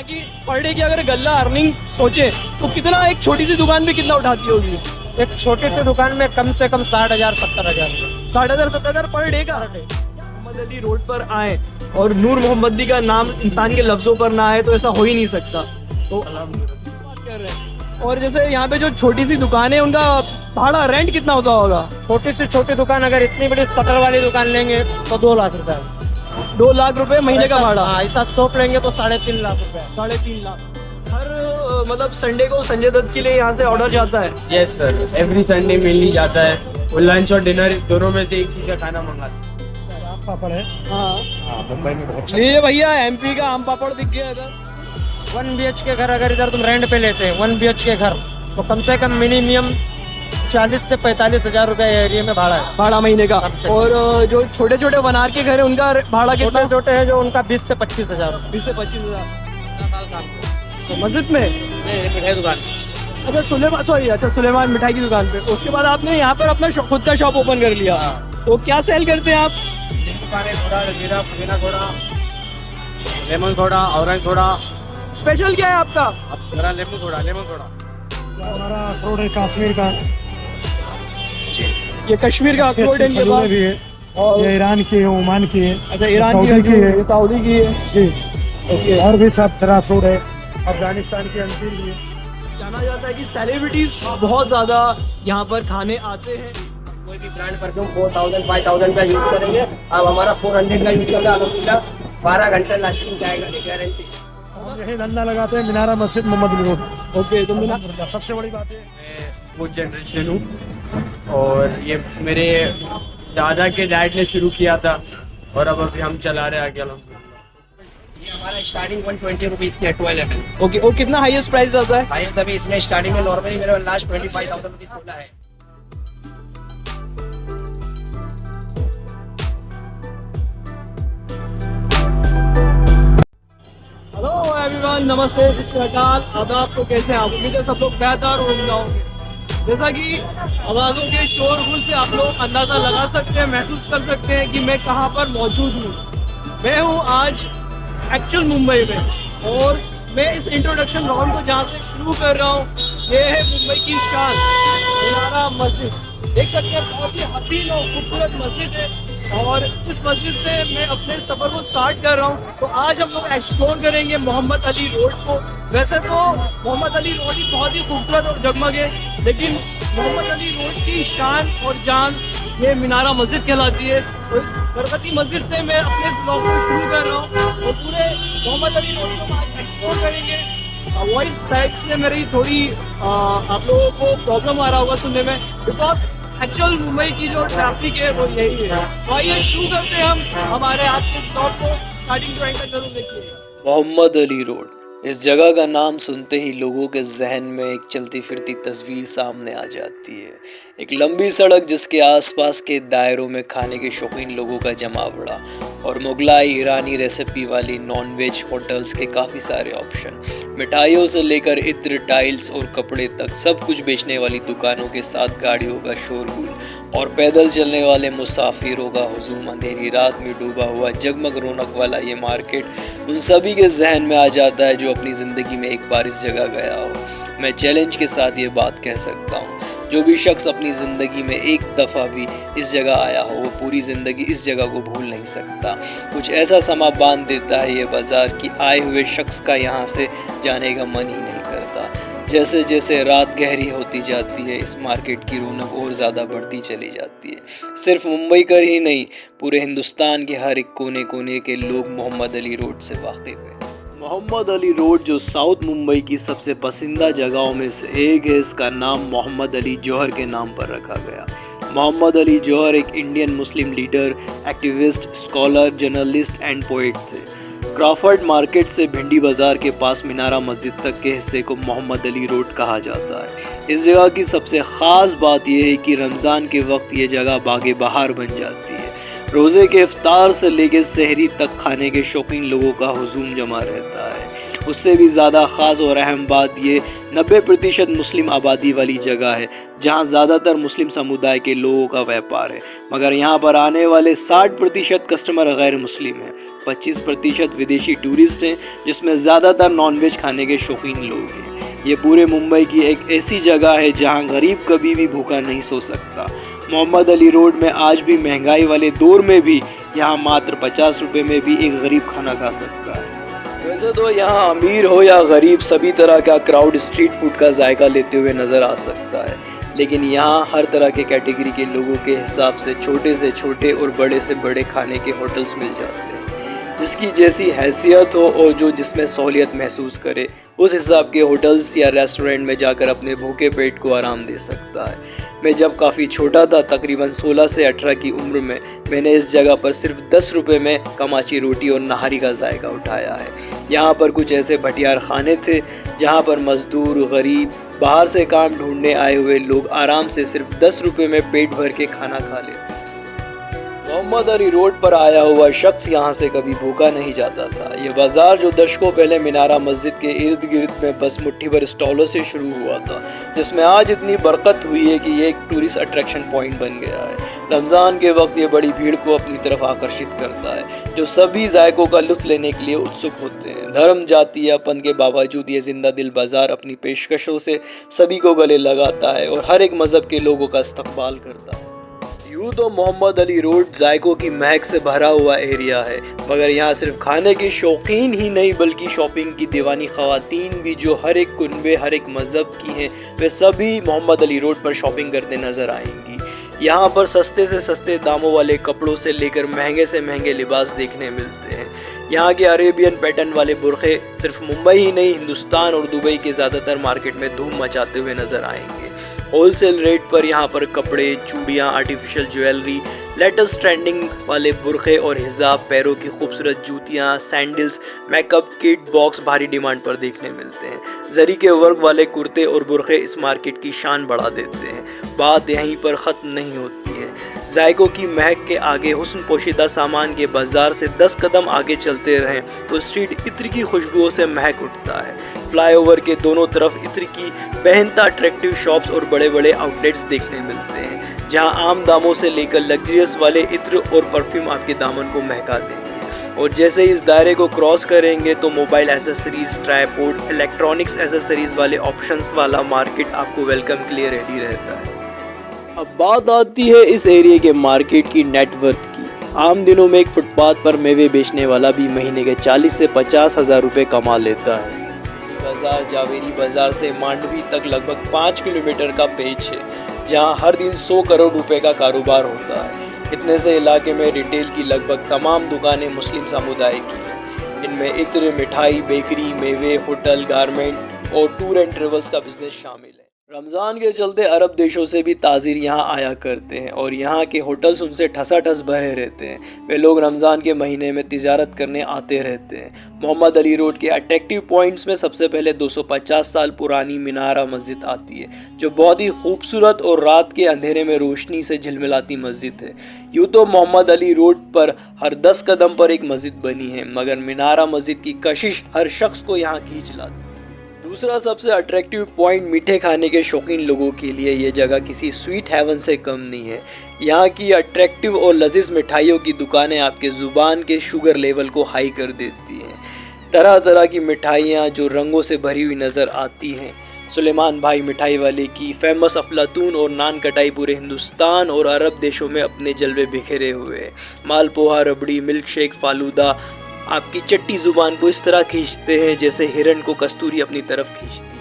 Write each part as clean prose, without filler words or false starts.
यहाँ की per day की अगर गल्ला अर्निंग सोचे तो कितना, एक छोटी सी दुकान में कितना उठाती होगी? एक छोटी सी दुकान में कम से कम 60,000 70,000। 60,000 70,000 पर डे का। मोहम्मद अली रोड पर आए और नूर मोहम्मदी का नाम इंसान के लफ्जों पर ना आए तो ऐसा हो ही नहीं सकता। तो बात कर रहे हैं। और जैसे यहाँ पे जो छोटी सी दुकान है उनका भाड़ा रेंट कितना होता होगा? छोटी से छोटी दुकान अगर इतनी बड़ी शटर वाली दुकान लेंगे तो 2 लाख रुपए। 2 लाख रुपए महीने का भाड़ा। हाँ, ऐसा शॉप लेंगे तो 3.5 लाख रुपए। 3.5 लाख। हर मतलब संडे को संजय दत्त के लिए यहाँ से ऑर्डर जाता है? यस सर, एवरी संडे मिल ही जाता है। वो लंच और डिनर दोनों में से एक चीज़ का खाना मंगाते हैं। आम पापड़ है। हाँ, मुंबई में बहुत ये भैया एमपी का आम पापड़ दिख गया इधर। 1 BH के घर अगर इधर तुम रेंट पे लेते हैं 1 BH के घर तो कम से कम मिनिमम 40 से 45,000 रुपए एरिया में भाड़ा है। भाड़ा महीने का। कम से और जो छोटे छोटे बनार के घर है उनका भाड़ा कितना? छोटे छोटे हैं जो उनका 20 से 25,000। 20 से 25,000। तो मस्जिद में? मिठाई दुकान। अच्छा सुलेमान मिठाई की दुकान पे। उसके बाद आपने यहाँ पर अपना खुद का शॉप ओपन कर लिया। तो क्या सेल करते हैं आप? दुकानें थोड़ा जीरा पुदीना थोड़ा लेमन थोड़ा ऑरेंज थोड़ा स्पेशल क्या है आपका? मेरा लेमन थोड़ा हमारा अखरोट है कश्मीर का। ये कश्मीर का अखरोट है इनके पास। भी है और ये ईरान की है, ओमान की है। अच्छा ईरान की सऊदी की है। ये सऊदी की है। जी ओके। और भी सब तरह फ्रूट है। अफगानिस्तान की अंजीर भी है। जाना जाता है कि सेलिब्रिटीज बहुत ज्यादा यहाँ पर खाने आते हैं। कोई भी ब्रांड परफ्यूम 4,000 5,000 का यूज करेंगे, आप हमारा 400 का यूज करेंगे, अलहमदुलिल्लाह 12 घंटे लास्टिंग जाएगा, गारंटी। यही धंधा लगाते हैं मीनारा मस्जिद मोहम्मद अली रोड। ओके। तो मिला सबसे बड़ी बात है मैं फूड जनरेशन हूँ और ये मेरे दादा के डैड ने शुरू किया था और अब अभी हम चला रहे हैं आगे अलहमदुलिल्लाह। ये हमारा स्टार्टिंग 120 रुपीज़ की है 12 ml। ओके। और कितना हाईएस्ट प्राइस आता है? भाई अभी इसमें स्टार्टिंग में नॉर्मली मेरे लास्ट 25,000 रुपीज़ खुला है। हेलो एवरीवन, नमस्ते, सत श्री अकाल, आदाब। तो कैसे हैं आप? उम्मीद है सब लोग बेहतर और उम्दा होंगे। जैसा कि आवाज़ों के शोरगुल से आप लोग अंदाज़ा लगा सकते हैं, महसूस कर सकते हैं कि मैं कहाँ पर मौजूद हूँ। मैं हूँ आज एक्चुअल मुंबई में और मैं इस इंट्रोडक्शन राउंड को जहाँ से शुरू कर रहा हूँ ये है मुंबई की शान मीनारा मस्जिद। देख सकते हैं बहुत ही हसीन और खूबसूरत मस्जिद है और इस मस्जिद से मैं अपने सफ़र को स्टार्ट कर रहा हूँ। तो आज हम लोग एक्सप्लोर करेंगे मोहम्मद अली रोड को। वैसे तो मोहम्मद अली रोड ही बहुत ही खूबसूरत और जगमग है, लेकिन मोहम्मद अली रोड की शान और जान ये मीनारा मस्जिद कहलाती है। तो इस बरकती मस्जिद से मैं अपने इस ब्लॉग को शुरू कर रहा हूँ और पूरे मोहम्मद अली रोड को आज एक्सप्लोर करेंगे। वॉइस टैग से मेरी थोड़ी आप लोगों को प्रॉब्लम आ रहा होगा सुनने में, बिकॉज एक्चुअल मुंबई की जो ट्रैफिक है वो यही है। तो आइए शुरू करते हैं हम हमारे आज के ब्लॉग को। स्टार्टिंग टू एंड तक जरूर देखिएगा। मोहम्मद अली रोड, इस जगह का नाम सुनते ही लोगों के जहन में एक चलती फिरती तस्वीर सामने आ जाती है। एक लंबी सड़क जिसके आसपास के दायरों में खाने के शौकीन लोगों का जमावड़ा और मुगलाई ईरानी रेसिपी वाली नॉनवेज होटल्स के काफ़ी सारे ऑप्शन, मिठाइयों से लेकर इत्र, टाइल्स और कपड़े तक सब कुछ बेचने वाली दुकानों के साथ गाड़ियों का शोरगुल और पैदल चलने वाले मुसाफिरों का हुजूम, अंधेरी रात में डूबा हुआ जगमग रौनक वाला ये मार्केट उन सभी के जहन में आ जाता है जो अपनी ज़िंदगी में एक बार इस जगह गया हो। मैं चैलेंज के साथ ये बात कह सकता हूँ, जो भी शख्स अपनी ज़िंदगी में एक दफ़ा भी इस जगह आया हो वो पूरी ज़िंदगी इस जगह को भूल नहीं सकता। कुछ ऐसा समा बांध देता है ये बाज़ार कि आए हुए शख्स का यहाँ से जाने का मन ही नहीं करता। जैसे जैसे रात गहरी होती जाती है इस मार्केट की रौनक और ज़्यादा बढ़ती चली जाती है। सिर्फ मुंबई कर ही नहीं, पूरे हिंदुस्तान के हर एक कोने कोने के लोग मोहम्मद अली रोड से वाकिफ़ हैं। मोहम्मद अली रोड जो साउथ मुंबई की सबसे पसंदीदा जगहों में से एक है, इसका नाम मोहम्मद अली जौहर के नाम पर रखा गया। मोहम्मद अली जौहर एक Indian Muslim leader, activist, scholar, journalist and poet थे। क्रॉफर्ड मार्केट से भिंडी बाज़ार के पास मीनारा मस्जिद तक के हिस्से को मोहम्मद अली रोड कहा जाता है। इस जगह की सबसे ख़ास बात यह है कि रमज़ान के वक्त ये जगह बागे बहार बन जाती है। रोज़े के इफ्तार से लेकर सहरी तक खाने के शौकीन लोगों का हुजूम जमा रहता है। उससे भी ज़्यादा ख़ास और अहम बात ये 90% मुस्लिम आबादी वाली जगह है, जहाँ ज़्यादातर मुस्लिम समुदाय के लोगों का व्यापार है, मगर यहाँ पर आने वाले 60% कस्टमर गैर मुस्लिम हैं। 25% विदेशी टूरिस्ट हैं, जिसमें ज़्यादातर नॉनवेज खाने के शौकीन लोग हैं। ये पूरे मुंबई की एक ऐसी जगह है जहां गरीब कभी भी भूखा नहीं सो सकता। मोहम्मद अली रोड में आज भी महंगाई वाले दौर में भी यहाँ मात्र 50 रुपये में भी एक गरीब खाना खा सकता है। वैसे तो यहाँ अमीर हो या गरीब सभी तरह का क्राउड स्ट्रीट फूड का जायका लेते हुए नज़र आ सकता है, लेकिन यहाँ हर तरह के कैटेगरी के लोगों के हिसाब से छोटे और बड़े से बड़े खाने के होटल्स मिल जाते हैं। जिसकी जैसी हैसियत हो और जो जिसमें सहूलियत महसूस करे, उस हिसाब के होटल्स या रेस्टोरेंट में जाकर अपने भूखे पेट को आराम दे सकता है। मैं जब काफ़ी छोटा था, तकरीबन 16 से 18 की उम्र में, मैंने इस जगह पर सिर्फ 10 रुपये में कमाची रोटी और नहारी का जायका उठाया है। यहाँ पर कुछ ऐसे भटियार खाने थे जहाँ पर मज़दूर, गरीब, बाहर से काम ढूंढने आए हुए लोग आराम से सिर्फ 10 रुपये में पेट भर के खाना खा लेते। मोहम्मद अली रोड पर आया हुआ शख्स यहाँ से कभी भूखा नहीं जाता था। ये बाज़ार जो दशकों पहले मीनारा मस्जिद के इर्द गिर्द में बस मुट्ठी भर स्टॉलों से शुरू हुआ था, जिसमें आज इतनी बरकत हुई है कि ये एक टूरिस्ट अट्रैक्शन पॉइंट बन गया है। रमज़ान के वक्त ये बड़ी भीड़ को अपनी तरफ आकर्षित करता है, जो सभी जायकों का लुत्फ़ लेने के लिए उत्सुक होते हैं। धर्म, जाति या पंथ के बावजूद ये जिंदा दिल बाज़ार अपनी पेशकशों से सभी को गले लगाता है और हर एक मज़हब के लोगों का इस्तकबाल करता है। यूँ तो मोहम्मद अली रोड जायकों की महक से भरा हुआ एरिया है, मगर यहाँ सिर्फ खाने के शौकीन ही नहीं बल्कि शॉपिंग की दीवानी ख़वातीन भी, जो हर एक कुनबे, हर एक मज़हब की हैं, वे सभी मोहम्मद अली रोड पर शॉपिंग करते नज़र आएंगी। यहाँ पर सस्ते से सस्ते दामों वाले कपड़ों से लेकर महंगे से महंगे लिबास देखने मिलते हैं। यहाँ के अरेबियन पैटर्न वाले बुरखे सिर्फ मुंबई ही नहीं, हिंदुस्तान और दुबई के ज़्यादातर मार्केट में धूम मचाते हुए नज़र आएंगे। होलसेल रेट पर यहाँ पर कपड़े, चूड़ियाँ, आर्टिफिशियल ज्वेलरी, लेटेस्ट ट्रेंडिंग वाले बुरखे और हिजाब, पैरों की खूबसूरत जूतियाँ, सैंडल्स, मेकअप किट बॉक्स भारी डिमांड पर देखने मिलते हैं। जरी के वर्क वाले कुर्ते और बुरखे इस मार्केट की शान बढ़ा देते हैं। बात यहीं पर ख़त्म नहीं होती है। जायकों की महक के आगे हुस्न पोशीदा सामान के बाज़ार से 10 कदम आगे चलते रहें तो स्ट्रीट इत्र की खुशबुओं से महक उठता है। फ्लाईओवर के दोनों तरफ इत्र की बेहनता अट्रैक्टिव शॉप्स और बड़े बड़े आउटलेट्स देखने मिलते हैं, जहां आम दामों से लेकर लग्जरियस वाले इत्र और परफ्यूम आपके दामन को महका देंगे। और जैसे इस दायरे को क्रॉस करेंगे तो mobile accessories, tripod, electronics accessories वाले ऑप्शंस वाला मार्केट आपको वेलकम के लिए रेडी रहता है। अब बात आती है इस एरिया के मार्केट की नेटवर्थ की। आम दिनों में एक फुटपाथ पर मेवे बेचने वाला भी महीने के 40 से 50 हज़ार रुपये कमा लेता है। बाजार जावेरी बाजार से मांडवी तक लगभग 5 किलोमीटर का पेच है, जहां हर दिन 100 करोड़ रुपए का कारोबार होता है। इतने से इलाके में रिटेल की लगभग तमाम दुकानें मुस्लिम समुदाय की हैं। इनमें इत्र, मिठाई, बेकरी, मेवे, होटल, गारमेंट और टूर एंड ट्रेवल्स का बिजनेस शामिल है। रमज़ान के चलते अरब देशों से भी ताजिर यहाँ आया करते हैं और यहाँ के होटल्स उनसे ठसाठस भरे रहते हैं। वे लोग रमज़ान के महीने में तिजारत करने आते रहते हैं। मोहम्मद अली रोड के अट्रैक्टिव पॉइंट्स में सबसे पहले 250 साल पुरानी मीनारा मस्जिद आती है, जो बहुत ही खूबसूरत और रात के अंधेरे में रोशनी से झिलमिलाती मस्जिद है। यूँ तो मोहम्मद अली रोड पर हर 10 कदम पर एक मस्जिद बनी है, मगर मीनारा मस्जिद की कशिश हर शख्स को यहाँ खींच लाती है। दूसरा सबसे अट्रैक्टिव पॉइंट मीठे खाने के शौकीन लोगों के लिए ये जगह किसी स्वीट हेवन से कम नहीं है। यहाँ की अट्रैक्टिव और लजीज मिठाइयों की दुकानें आपके ज़ुबान के शुगर लेवल को हाई कर देती हैं। तरह तरह की मिठाइयाँ जो रंगों से भरी हुई नज़र आती हैं। सुलेमान भाई मिठाई वाले की फेमस अफलातून और नान कटाई पूरे हिंदुस्तान और अरब देशों में अपने जलवे बिखेरे हुए हैं। मालपोहा, रबड़ी, मिल्क शेक, फालूदा आपकी चट्टी जुबान को इस तरह खींचते हैं जैसे हिरन को कस्तूरी अपनी तरफ खींचती है।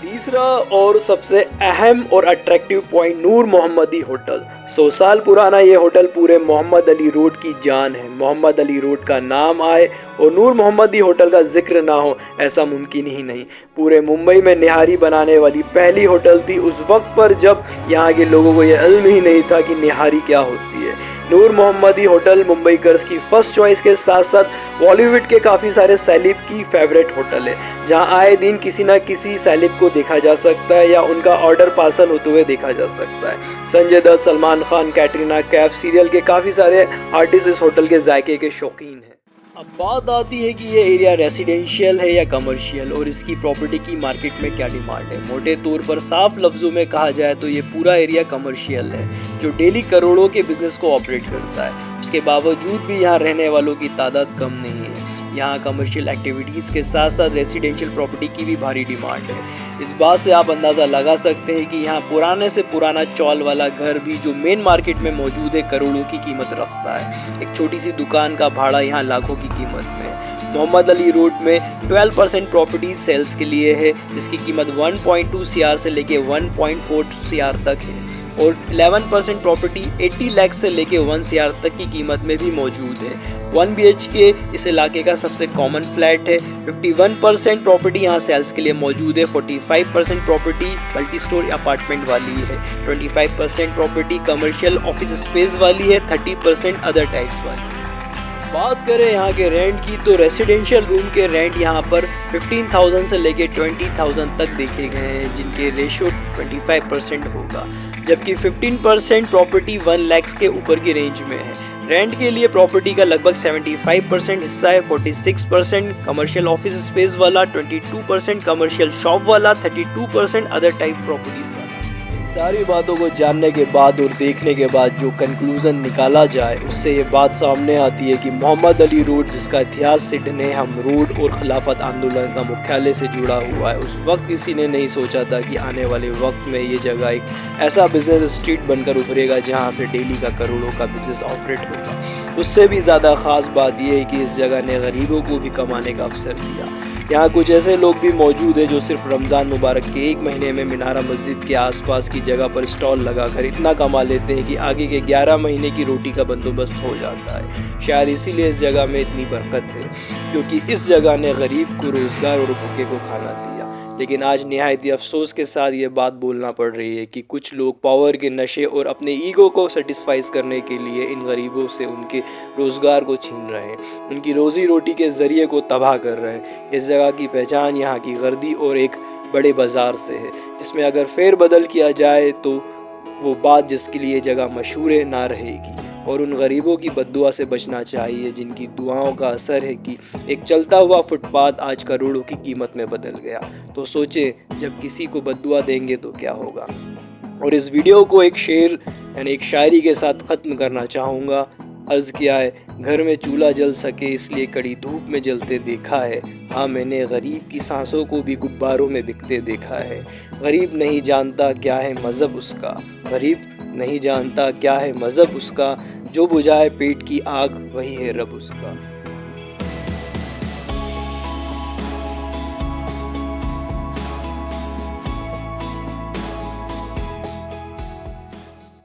तीसरा और सबसे अहम और अट्रैक्टिव पॉइंट नूर मोहम्मदी होटल। 100 साल पुराना ये होटल पूरे मोहम्मद अली रोड की जान है। मोहम्मद अली रोड का नाम आए और नूर मोहम्मदी होटल का जिक्र ना हो, ऐसा मुमकिन ही नहीं। पूरे मुंबई में निहारी बनाने वाली पहली होटल थी उस वक्त पर जब यहाँ के लोगों को ये इल्म ही नहीं था कि निहारी क्या होती है। नूर मोहम्मदी होटल मुंबई कर्स की फर्स्ट चॉइस के साथ साथ बॉलीवुड के काफ़ी सारे सेलिब की फेवरेट होटल है, जहां आए दिन किसी न किसी सेलिब को देखा जा सकता है या उनका ऑर्डर पार्सल होते हुए देखा जा सकता है। संजय दत्त, सलमान खान, कैटरीना कैफ, सीरियल के काफ़ी सारे आर्टिस्ट इस होटल के जायके के शौकीन हैं। अब बात आती है कि ये एरिया रेसिडेंशियल है या कमर्शियल और इसकी प्रॉपर्टी की मार्केट में क्या डिमांड है। मोटे तौर पर साफ लफ्ज़ों में कहा जाए तो ये पूरा एरिया कमर्शियल है जो डेली करोड़ों के बिजनेस को ऑपरेट करता है। उसके बावजूद भी यहाँ रहने वालों की तादाद कम नहीं है। यहाँ कमर्शियल एक्टिविटीज़ के साथ साथ रेसिडेंशियल प्रॉपर्टी की भी भारी डिमांड है। इस बात से आप अंदाज़ा लगा सकते हैं कि यहाँ पुराने से पुराना चौल वाला घर भी जो मेन मार्केट में मौजूद है करोड़ों की कीमत रखता है। एक छोटी सी दुकान का भाड़ा यहाँ लाखों की कीमत में है। मोहम्मद अली रोड में 12% प्रॉपर्टी सेल्स के लिए है जिसकी कीमत 1.2 CR से लेके 1.4 CR तक है और 11% प्रॉपर्टी 80 लाख से लेके 1 CR तक की कीमत में भी मौजूद है। 1 BHK इस इलाके का सबसे कॉमन फ्लैट है। 51% प्रॉपर्टी यहाँ सेल्स के लिए मौजूद है। 45% प्रॉपर्टी मल्टी स्टोरी अपार्टमेंट वाली है। 25% प्रॉपर्टी कमर्शियल ऑफिस स्पेस वाली है। 30% अदर टाइप्स वाली। बात करें यहाँ के रेंट की तो रेसिडेंशियल रूम के रेंट यहाँ पर 15,000 से लेके 20,000 तक देखे गए हैं जिनके रेशो 25% होगा, जबकि 15% प्रॉपर्टी 1 लाख के ऊपर की रेंज में है। रेंट के लिए प्रॉपर्टी का लगभग 75% हिस्सा है। 46% कमर्शियल ऑफिस स्पेस वाला, 22% कमर्शियल शॉप वाला, 32% अदर टाइप प्रॉपर्टीज वाला। सारी बातों को जानने के बाद और देखने के बाद जो कंक्लूजन निकाला जाए उससे ये बात सामने आती है कि मोहम्मद अली रोड जिसका इतिहास सिडन हम रोड और खिलाफत आंदोलन का मुख्यालय से जुड़ा हुआ है, उस वक्त किसी ने नहीं सोचा था कि आने वाले वक्त में ये जगह एक ऐसा बिजनेस स्ट्रीट बनकर उभरेगा जहाँ से डेली का करोड़ों का बिजनेस ऑपरेट होगा। उससे भी ज़्यादा ख़ास बात यह है कि इस जगह ने गरीबों को भी कमाने का अवसर दिया। यहाँ कुछ ऐसे लोग भी मौजूद हैं जो सिर्फ रमज़ान मुबारक के 1 महीने में मीनारा मस्जिद के आसपास की जगह पर स्टॉल लगाकर इतना कमा लेते हैं कि आगे के 11 महीने की रोटी का बंदोबस्त हो जाता है। शायद इसीलिए इस जगह में इतनी बरकत है क्योंकि इस जगह ने गरीब को रोज़गार और भूखे को खाना दिया। लेकिन आज निहायत ही अफसोस के साथ ये बात बोलना पड़ रही है कि कुछ लोग पावर के नशे और अपने ईगो को सेटिस्फाइज करने के लिए इन गरीबों से उनके रोज़गार को छीन रहे हैं, उनकी रोज़ी रोटी के ज़रिए को तबाह कर रहे हैं। इस जगह की पहचान यहाँ की गर्दी और एक बड़े बाज़ार से है जिसमें अगर फेरबदल किया जाए तो वो बात जिसके लिए जगह मशहूर है ना रहेगी और उन गरीबों की बद्दुआ से बचना चाहिए जिनकी दुआओं का असर है कि एक चलता हुआ फुटपाथ आज करोड़ों की कीमत में बदल गया। तो सोचें जब किसी को बद्दुआ देंगे तो क्या होगा। और इस वीडियो को एक शेर यानी एक शायरी के साथ ख़त्म करना चाहूँगा। अर्ज़ किया है, घर में चूल्हा जल सके इसलिए कड़ी धूप में जलते देखा है। हाँ मैंने गरीब की सांसों को भी गुब्बारों में बिकते देखा है। गरीब नहीं जानता क्या है मज़हब उसका, गरीब नहीं जानता क्या है मज़हब उसका, जो बुझाए पेट की आग वही है रब उसका।